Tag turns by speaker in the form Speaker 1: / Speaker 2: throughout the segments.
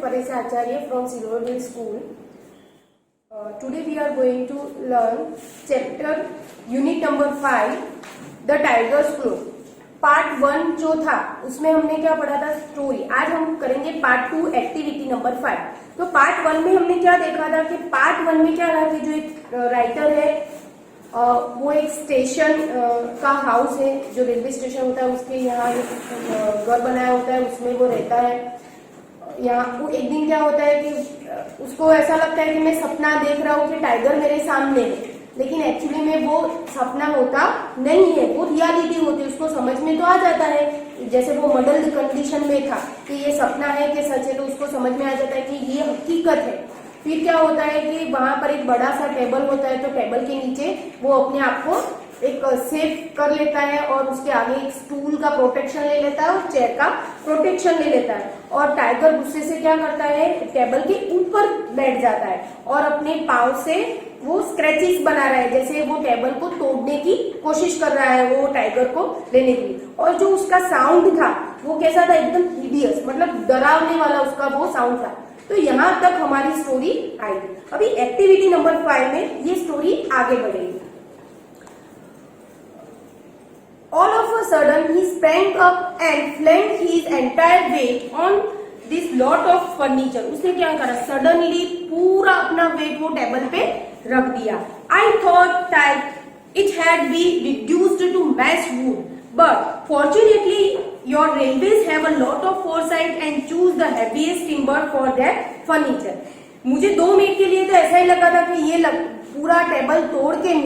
Speaker 1: Paresh Acharya from Silverville School. Today we are going to learn chapter unit number 5, The Tiger's Claw. Part 1 जो था उसमें हमने क्या पढ़ा था, स्टोरी. आज हम करेंगे पार्ट 2 एक्टिविटी नंबर 5. तो पार्ट 1 में हमने क्या देखा था कि पार्ट 1 में क्या रहा कि जो एक राइटर है वो एक स्टेशन का हाउस है, जो रेलवे स्टेशन होता है उसके यहाँ घर बनाया होता है, उसमें वो रहता है. यहाँ वो एक दिन क्या होता है कि उसको ऐसा लगता है कि मैं सपना देख रहा हूँ कि टाइगर मेरे सामने है, लेकिन एक्चुअली में वो सपना होता नहीं है, वो रियलिटी होती है. उसको समझ में तो आ जाता है, जैसे वो मडल्ड कंडीशन में था कि ये सपना है कि सच है, तो उसको समझ में आ जाता है कि ये हकीकत है. फिर क्या होता है कि वहां पर एक बड़ा सा टेबल होता है, तो टेबल के नीचे वो अपने आप को एक सेफ कर लेता है और उसके आगे एक स्टूल का प्रोटेक्शन ले लेता है और चेयर का प्रोटेक्शन ले लेता है. और टाइगर गुस्से से क्या करता है, टेबल के ऊपर बैठ जाता है और अपने पांव से वो स्क्रैचेस बना रहा है, जैसे वो टेबल को तोड़ने की कोशिश कर रहा है वो टाइगर को लेने के लिए. और जो उसका साउंड था वो कैसा था, एकदम हिडियस, मतलब डरावने वाला उसका वो साउंड था. तो यहाँ तक हमारी स्टोरी आई. अभी एक्टिविटी नंबर 5 में ये स्टोरी आगे बढ़ेगी. All of a sudden he sprang up and flung his entire weight on this lot of furniture. उसने क्या करा, सडनली पूरा अपना वेट वो टेबल पे रख दिया. I thought that it had been reduced to mass wood, but fortunately your railways have a lot of foresight and choose the heaviest timber for their furniture. मुझे 2 मिनट के लिए तो ऐसा ही लगा था कि ये पूरा टेबल तोड़ के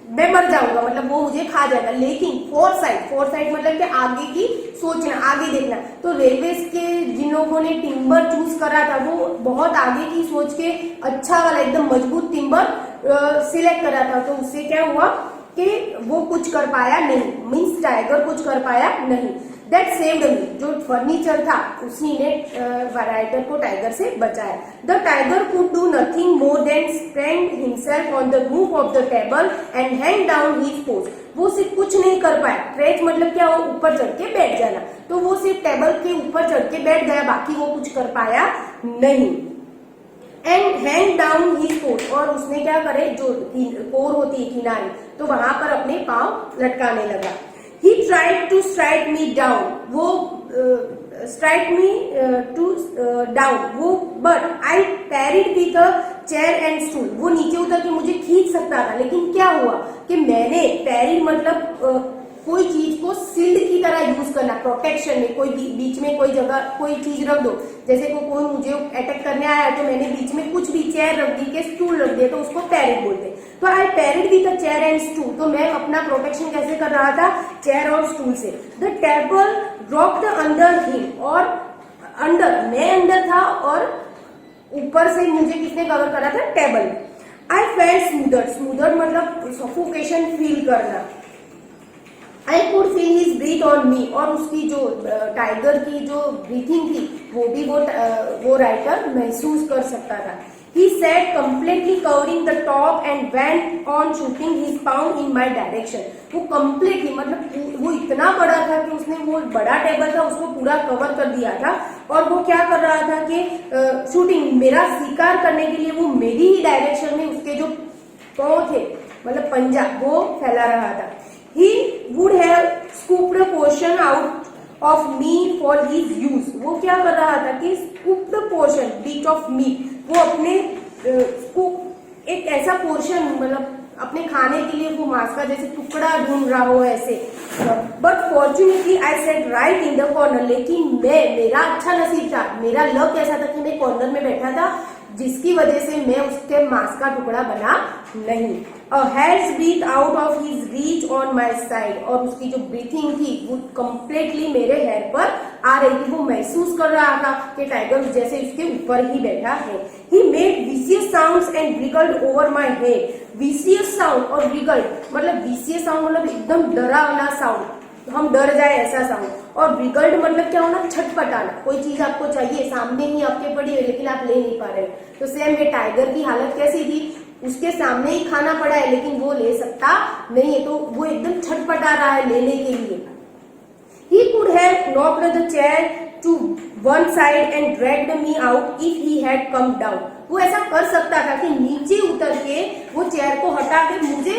Speaker 1: मैं मर जाऊंगा, मतलब वो मुझे खा जाएगा. लेकिन फोरसाइट मतलब कि आगे की सोचना, आगे देखना. तो रेलवे के जिन लोगों ने टिम्बर चूज करा था वो बहुत आगे की सोच के अच्छा वाला एकदम मजबूत टिम्बर सिलेक्ट करा था. तो उससे क्या हुआ कि वो कुछ कर पाया नहीं, मीन्स टाइगर कुछ कर पाया नहीं. दैट सेव्ड मी, जो फर्नीचर था उसी ने राइटर को टाइगर से बचाया. The tiger could do nothing more than sprang himself on the roof of the table and hang down his post. वो सिर्फ कुछ नहीं कर पाया. स्ट्रेच मतलब क्या, वो ऊपर चढ़ के बैठ जाना. तो वो सिर्फ टेबल के ऊपर चढ़ के बैठ गया, बाकी वो कुछ कर पाया नहीं. And hang down his post, और उसने क्या करे, जो कोर होती है किनारे, तो वहां पर अपने पांव लटकाने लगा. He tried to strike me down, वो strike me to down, वो but I parried with a chair and stool. वो नीचे उतर के मुझे खींच सकता था, लेकिन क्या हुआ कि मैंने पैरी मतलब कोई चीज को सील्ड की तरह यूज करना, प्रोटेक्शन में कोई बीच में कोई जगह कोई चीज रख दो, जैसे कोई मुझे अटैक करने आया तो मैंने बीच में कुछ भी चेयर रख दी के स्टूल रख दिया, तो उसको पैरिड बोलते. तो I parried with a chair and stool, तो मैं अपना प्रोटेक्शन कैसे कर रहा था, चेयर और स्टूल से. The table dropped under him, और अंडर मैं अंदर था और ऊपर से मुझे किसने कवर करा था, टेबल. आई फेल्ट स्मूदर मतलब सफोकेशन फील करना. I could feel his breath on me, और उसकी जो टाइगर की जो ब्रीथिंग थी वो भी वो राइटर महसूस कर सकता था. He sat completely covering the top and went on shooting his palm in my direction. वो completely मतलब वो इतना बड़ा था कि उसने वो बड़ा टेबल था उसको पूरा कवर कर दिया था, और वो क्या कर रहा था कि शूटिंग, मेरा शिकार करने के लिए वो मेरी ही डायरेक्शन में उसके जो पांव थे मतलब पंजा वो फैला रहा था. He would have scooped a portion out of me for his use. वो क्या कर रहा था कि scooped a portion, bit of meat, वो अपने एक ऐसा पोर्शन मतलब अपने खाने के लिए वो मांस का जैसे टुकड़ा ढूंढ रहा हो ऐसे. But fortunately I set right in the corner, लेकिन मेरा अच्छा नसीब था, मेरा लक ऐसा था कि मैं कॉर्नर में बैठा था, जिसकी वजह से मैं उसके मांस का टुकड़ा बना नहीं. A hair's breath out of his reach on my side, और उसकी जो ब्रीथिंग थी वो कम्प्लीटली मेरे हेयर पर आ रही थी. वो महसूस कर रहा था कि टाइगर जैसे उसके ऊपर ही बैठा है. He made vicious sounds and wriggled over my head. Vicious sound और wriggled मतलब vicious sound मतलब एकदम डरावना साउंड, हम डर जाए ऐसा साउंड. और wriggled मतलब क्या होना, छटपटाना. कोई चीज आपको चाहिए, सामने ही आपके पड़ी है लेकिन आप ले नहीं पा रहे. तो सेम ये टाइगर की हालत कैसी थी, उसके सामने ही खाना पड़ा है लेकिन वो ले सकता नहीं है, तो वो एकदम छटपटा रहा है लेने के लिए. He could have knocked the chair to one side and dragged me out if he had come down. वो ऐसा कर सकता था कि नीचे उतर के वो चेयर को हटा के मुझे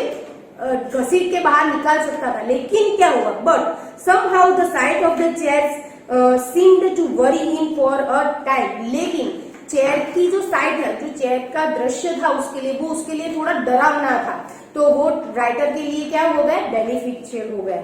Speaker 1: घसीट के बाहर निकाल सकता था, लेकिन क्या हुआ, but somehow the side of the chair seemed to worry him for a time. लेकिन चेयर की जो साइड है, जो चेयर का दृश्य था उसके लिए, वो उसके लिए थोड़ा डरावना था, तो वो राइटर के लिए क्या हो गया, बेनिफिशियल हो गया।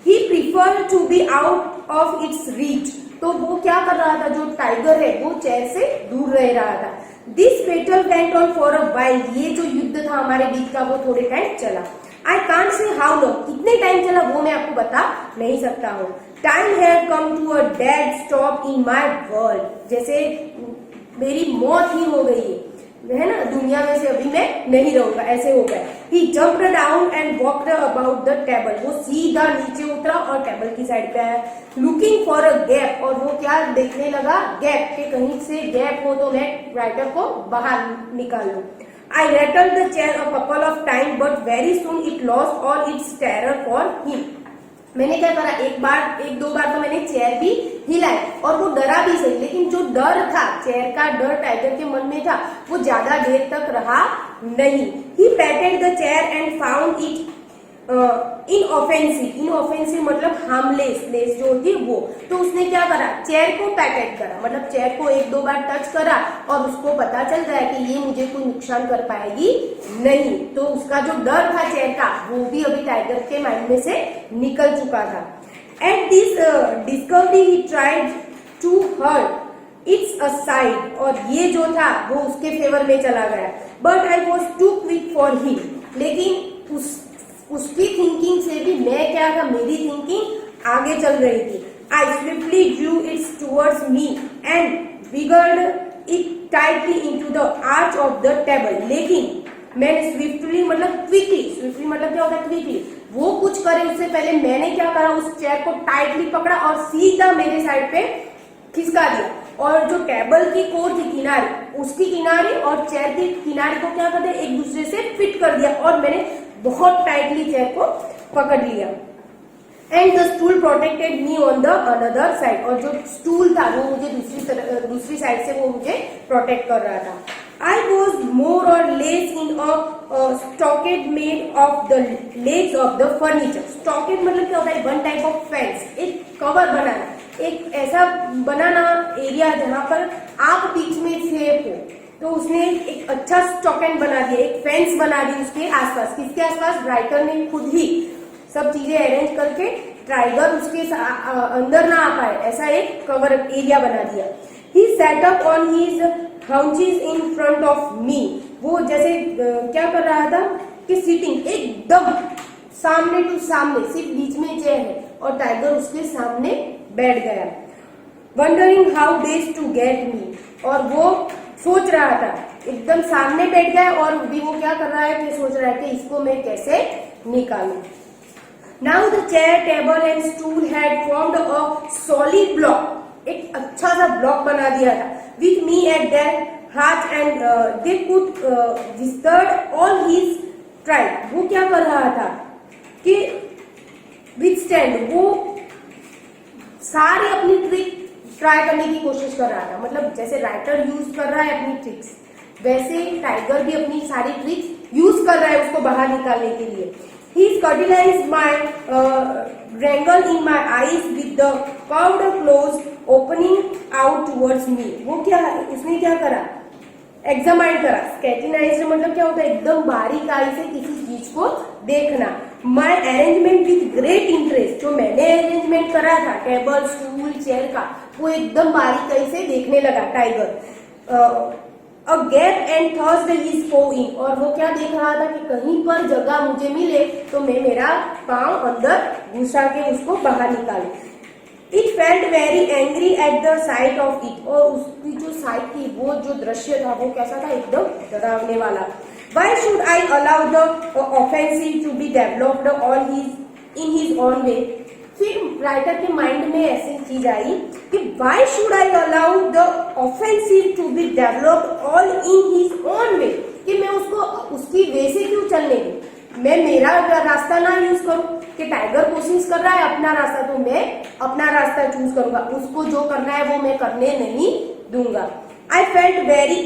Speaker 1: He prefer to be out of its reach. तो वो क्या कर रहा था, जो टाइगर है वो चेयर से दूर रह रहा था। This battle went on for a while. ये जो युद्ध था हमारे बीच का वो थोड़े टाइम चला। I can't say how long, कितने टाइम चला वो मैं आपको बता नहीं सकता हूँ। Time had come to a dead stop in my world. जैसे मेरी मौत ही हो गई है ना, दुनिया में से अभी मैं नहीं रहूंगा, ऐसे हो गया। He jumped down and walked about the table. वो सीधा नीचे उतरा और टेबल की साइड पे आया। लुकिंग फॉर अ गैप, और वो क्या देखने लगा, गैप के कहीं से गैप हो तो मैं राइटर को बाहर निकाल लूं। I rattled the chair a couple of times, but very soon it lost all its terror for him. मैंने क्या करा, एक दो बार तो मैंने चेयर भी हिलाई और वो डरा भी सही, लेकिन जो डर था, चेयर का डर टाइगर के मन में था, वो ज्यादा देर तक रहा नहीं। He patted the chair and found it inoffensive. Inoffensive मतलब हार्मलेस, लेस जो होती है वो। तो उसने क्या करा, चेयर को पैटेड करा, मतलब चेयर को एक दो बार टच करा और उसको पता चल गया कि ये मुझे कोई नुकसान कर पाएगी नहीं। तो उसका जो डर था चेयर का, वो भी अभी टाइगर के माइंड में से निकल चुका था। At this discovery he tried to hurt its a side. और ये जो था वो उसके फेवर में चला गया। But I was too quick for him. लेकिन उसकी थिंकिंग से भी मैं क्या था, मेरी थिंकिंग आगे चल रही थी। I swiftly drew its towards me and wiggled it tightly into the arch of the table. लेकिन मैंने स्विफ्टली मतलब स्विफ्टली मतलब क्या होता है, क्विकली, वो कुछ करे उससे पहले मैंने क्या करा, उस चेयर को टाइटली पकड़ा और सीधा मेरे साइड पे खिसका दिया। और जो टेबल की कोर थी किनारे, उसकी किनारे और चेयर की किनारे को क्या कर दिया, एक दूसरे से फिट कर दिया और मैंने बहुत टाइटली चेयर को पकड़ लिया। And the stool protected me on the another side. और जो स्टूल था वो मुझे दूसरी साइड से वो मुझे प्रोटेक्ट कर रहा था। I was more or less in a stockade made of the legs of the furniture. Stockade मतलब क्या होता है, one type of fence, एक कवर बनाना, एक ऐसा बनाना एरिया जहाँ पर आप बीच में सेफ हो। तो उसने एक अच्छा स्टॉकेड बना दिया, एक फेंस बना दी उसके आसपास। किसके आसपास, राइटर ने खुद ही सब चीजें अरेंज करके टाइगर उसके अंदर ना आ पाए, ऐसा एक कवर एरिया बना दिया। He sat up on his haunches in front of me. वो जैसे क्या कर रहा था कि सीटिंग एकदम सामने टू सामने, सिर्फ बीच में चेयर है और टाइगर उसके सामने बैठ गया। Wondering how best to get me. और वो सोच रहा था, एकदम सामने बैठ गया और भी वो क्या कर रहा है कि सोच रहा है कि इसको मैं कैसे निकालूं। Now the chair, table and stool had formed a solid block. एक अच्छा सा ब्लॉक बना दिया था। With me at their heart and they could withstand all his try. वो क्या कर रहा था कि withstand, वो सारी अपनी ट्रिक ट्राई करने की कोशिश कर रहा था। मतलब जैसे राइटर यूज कर रहा है अपनी ट्रिक्स, वैसे टाइगर भी अपनी सारी ट्रिक्स यूज कर रहा है उसको बाहर निकालने के लिए। He scrutinized my wrangle in my eyes with the curved claws opening out towards me. वो क्या, उसने क्या करा, एग्जामाइन करा। स्कैटिनाइज मतलब क्या होता है, एकदम बारीक आई से किसी चीज को देखना। माई अरेंजमेंट विथ ग्रेट इंटरेस्ट, जो मैंने अरेंजमेंट करा था टेबल स्टूल चेयर का, वो एकदम बारीकाई से देखने लगा tiger. A gap and thrust his paw in, और वो क्या देख रहा था कि कहीं पर जगह मुझे मिले तो मैं मेरा पांव अंदर घुसा के उसको बाहर निकालूं। It felt very angry at the site of it, और उसकी जो साइट थी, वो जो दृश्य था वो कैसा था, एकदम डरावने वाला। Why should I allow the offensive to be developed on in his own way. फिर राइटर के माइंड में ऐसी चीज आई कि why should I allow the offensive to be developed all in his own way, कि मैं उसको उसकी वे से क्यों चलने दूं। मैं मेरा रास्ता ना यूज करूं, कि टाइगर कोशिश कर रहा है अपना रास्ता तो मैं अपना रास्ता चूज करूंगा, उसको जो करना है वो मैं करने नहीं दूंगा। I felt very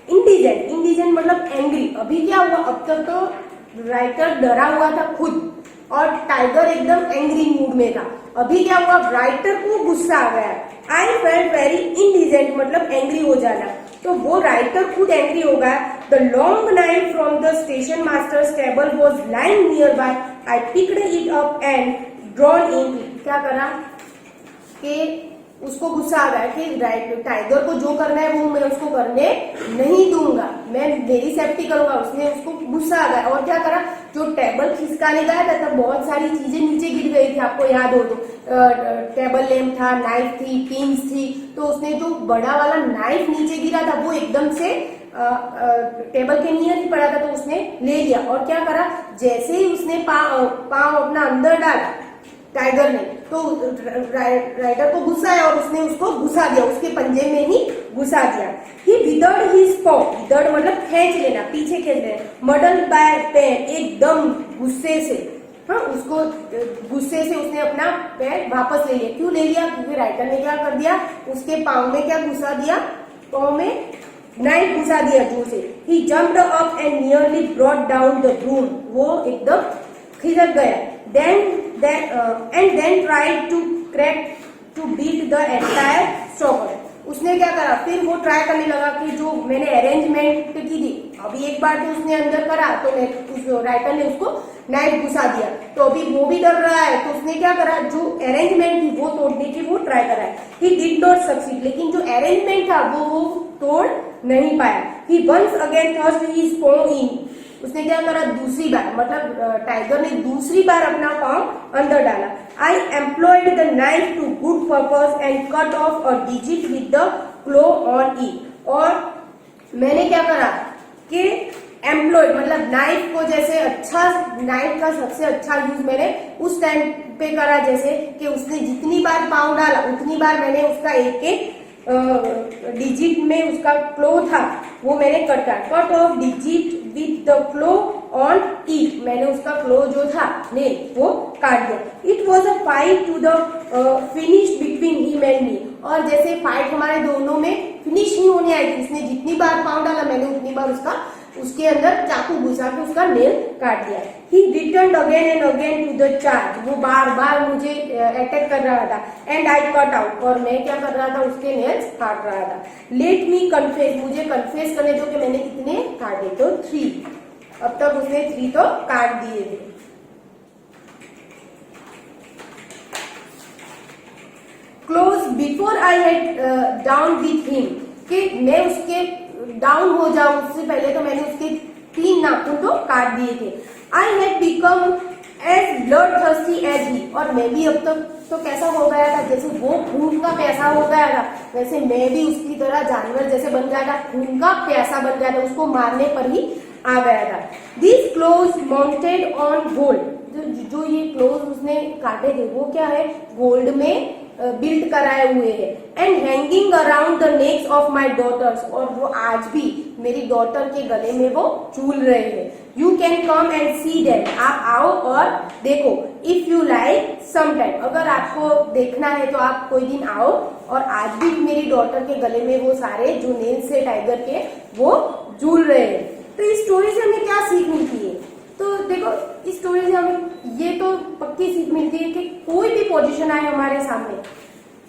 Speaker 1: indigent, indigent मतलब एंग्री। अभी क्या हुआ, अब तक तो राइटर डरा हुआ था खुद और टाइगर एकदम एंग्री मूड में था। अभी क्या हुआ, राइटर को गुस्सा आ गया। आई फेल्ट वेरी इंडिजेंट मतलब एंग्री हो जाना, तो वो राइटर खुद एंग्री हो गया। The long knife from the station masters table was lying near by, I picked it up and drawn in it. क्या करा कि उसको गुस्सा आ गया कि टाइगर को जो करना है वो मैं उसको करने नहीं दूंगा, मैं मेरी सेफ्टी करूंगा। उसने उसको गुस्सा आ गया और क्या करा, जो टेबल खिसकाने गया था तब बहुत सारी चीजें नीचे गिर गई थी, आपको याद हो तो टेबल लैम्प था, नाइफ थी, पिन्स थी, तो उसने जो बड़ा वाला नाइफ नीचे गिरा था वो एकदम से टेबल के नियर ही पड़ा था, तो उसने ले लिया और क्या करा, जैसे ही उसने पाँव अपना अंदर डाला टाइगर ने, तो राइडर को गुस्सा है और उसने उसको घुसा दिया, उसके पंजे में ही घुसा दिया। ही विदर्ड हिज पॉ, विदर्ड मतलब खींच लेना, पीछे खींच लेना। मडल बाय पेन, एकदम गुस्से से, हाँ उसको गुस्से से उसने अपना पैर वापस ले लिया। क्यों ले लिया, क्योंकि राइटर ने क्या कर दिया, उसके पाँव में क्या घुसा दिया, पाँव में नाइफ घुसा दिया जोर से। He jumped up and nearly brought down the room, वो एकदम खिसक गया। then tried to crack to beat the entire stopper. उसने क्या करा, फिर वो ट्राई करने लगा कि जो मैंने अरेंजमेंट की थी, अभी एक बार तो उसने अंदर करा तो राइटर ने उसको नाइफ घुसा दिया, तो अभी वो भी डर रहा है, तो उसने क्या करा, जो अरेंजमेंट थी वो तोड़ने की वो ट्राई करा है। ही डिड नॉट सक्सीड, लेकिन जो अरेंजमेंट था वो तोड़ नहीं पाया। ही वंस अगेन थ्रस्ट हिज पॉ इन, उसने क्या करा, दूसरी बार मतलब टाइगर ने दूसरी बार अपना पाँव अंदर डाला। I employed the knife to good purpose and cut off a digit with the claw on it, और मैंने क्या करा कि एम्प्लॉयड मतलब नाइफ को, जैसे अच्छा नाइफ का सबसे अच्छा यूज मैंने उस टाइम पे करा, जैसे कि उसने जितनी बार पाँव डाला उतनी बार मैंने उसका एक एक डिजिट में उसका क्लो था वो मैंने cut off digit with the claw on it, मैंने उसका क्लो जो था ने वो काट दिया। It was a fight to the finish between him and me, और जैसे फाइट हमारे दोनों में फिनिश नहीं होने आई थी, उसने जितनी बार पाँव डाला मैंने उतनी बार उसके अंदर चाकू घुसा के उसका नेल काट दिया। He return again and again to the charge, वो बार बार मुझे अटैक कर रहा था। एंड आई कट आउट, और मैं क्या कर रहा था, उसके नेल्स काट रहा था। लेट मी कन्फेस, मुझे कन्फेस करने दो कि मैंने कितने काटे, तो 3, अब तक उसने 3 तो काट दिए थे। Close before I had down with him, कि मैं उसके डाउन हो जाऊं उससे पहले तो मैंने उसके 3 नाखून तो काट दिए थे। I had become as bloodthirsty as he, और मैं भी अब तक तो कैसा हो गया था, जैसे वो खून का प्यासा हो गया था वैसे मैं भी उसकी तरह जानवर जैसे बन गया था, खून का प्यासा बन गया था, उसको मारने पर ही आ गया था। This close mounted on gold, जो ये क्लोज उसने काटे थे वो क्या है, गोल्ड में बिल्ड कराए हुए हैं। And hanging around the necks of my daughters, और वो आज भी मेरी डॉटर के गले में वो झूल रहे हैं। You can come and see that, आप आओ और देखो। If you like some time, अगर आपको देखना है तो आप कोई दिन आओ, और आज भी मेरी डॉटर के गले में वो सारे जो नेल्स है टाइगर के वो झूल रहे हैं। तो इस स्टोरी से हमें क्या सीख मिलती है, तो देखो इस स्टोरी से हमें ये तो पक्की सीख मिलती है कि कोई भी पोजीशन आए हमारे सामने,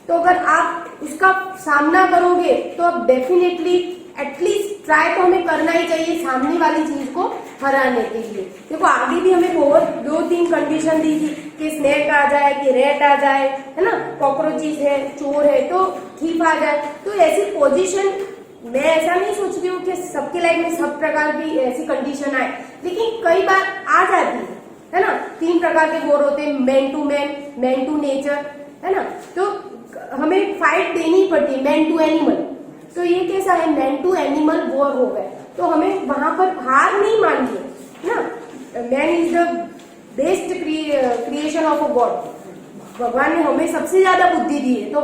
Speaker 1: तो अगर आप उसका सामना करोगे तो आप डेफिनेटली एटलीस्ट ट्राई तो हमें करना ही चाहिए सामने वाली चीज को हराने के लिए। देखो आगे भी हमें बहुत 2-3 कंडीशन दी थी कि स्नेक आ जाए, कि रेट आ जाए, है ना, कॉकरोचेस है, चोर है, तो थीफ आ जाए। तो ऐसी पोजीशन मैं ऐसा नहीं सोच रही हूँ कि सबके लाइफ में सब प्रकार की ऐसी कंडीशन आए, लेकिन कई बार आ जाती है ना। 3 प्रकार के वॉर होते हैं, man to man, man to nature, है ना, तो हमें फाइट देनी पड़ती है, मैन टू एनिमल। तो ये कैसा है, मैन टू एनिमल वॉर हो गए, तो हमें वहां पर हार नहीं माननी है ना। Man is the best creation of a God, भगवान ने हमें सबसे ज्यादा बुद्धि दी है, तो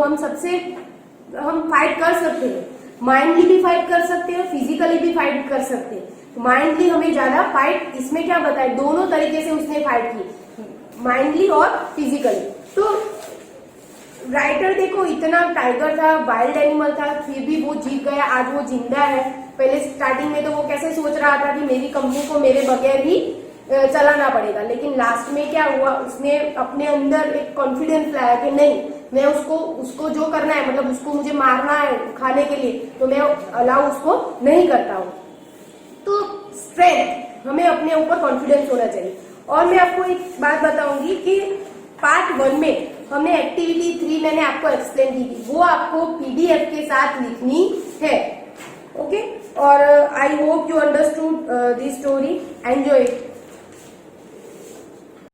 Speaker 1: हम फाइट कर सकते हैं। माइंडली भी फाइट कर सकते हैं, फिजिकली भी फाइट कर सकते हैं। माइंडली हमें ज्यादा फाइट, इसमें क्या बताए, दोनों तरीके से उसने फाइट की, माइंडली और फिजिकली। तो राइटर देखो, इतना टाइगर था, वाइल्ड एनिमल था, फिर भी वो जीत गया, आज वो जिंदा है। पहले स्टार्टिंग में तो वो कैसे सोच रहा था कि मेरी कंपनी को मेरे बगैर ही चलाना पड़ेगा, लेकिन लास्ट में क्या हुआ, उसने अपने अंदर एक कॉन्फिडेंस लाया कि नहीं, मैं उसको जो करना है, मतलब उसको मुझे मारना है खाने के लिए, तो मैं अलाउ उसको नहीं करता हूँ। तो स्ट्रेंथ, हमें अपने ऊपर कॉन्फिडेंस होना चाहिए। और मैं आपको एक बात बताऊंगी कि पार्ट 1 में हमने एक्टिविटी 3 मैंने आपको एक्सप्लेन की थी, वो आपको पीडीएफ के साथ लिखनी है। ओके, और I hope you understood this story, enjoy it.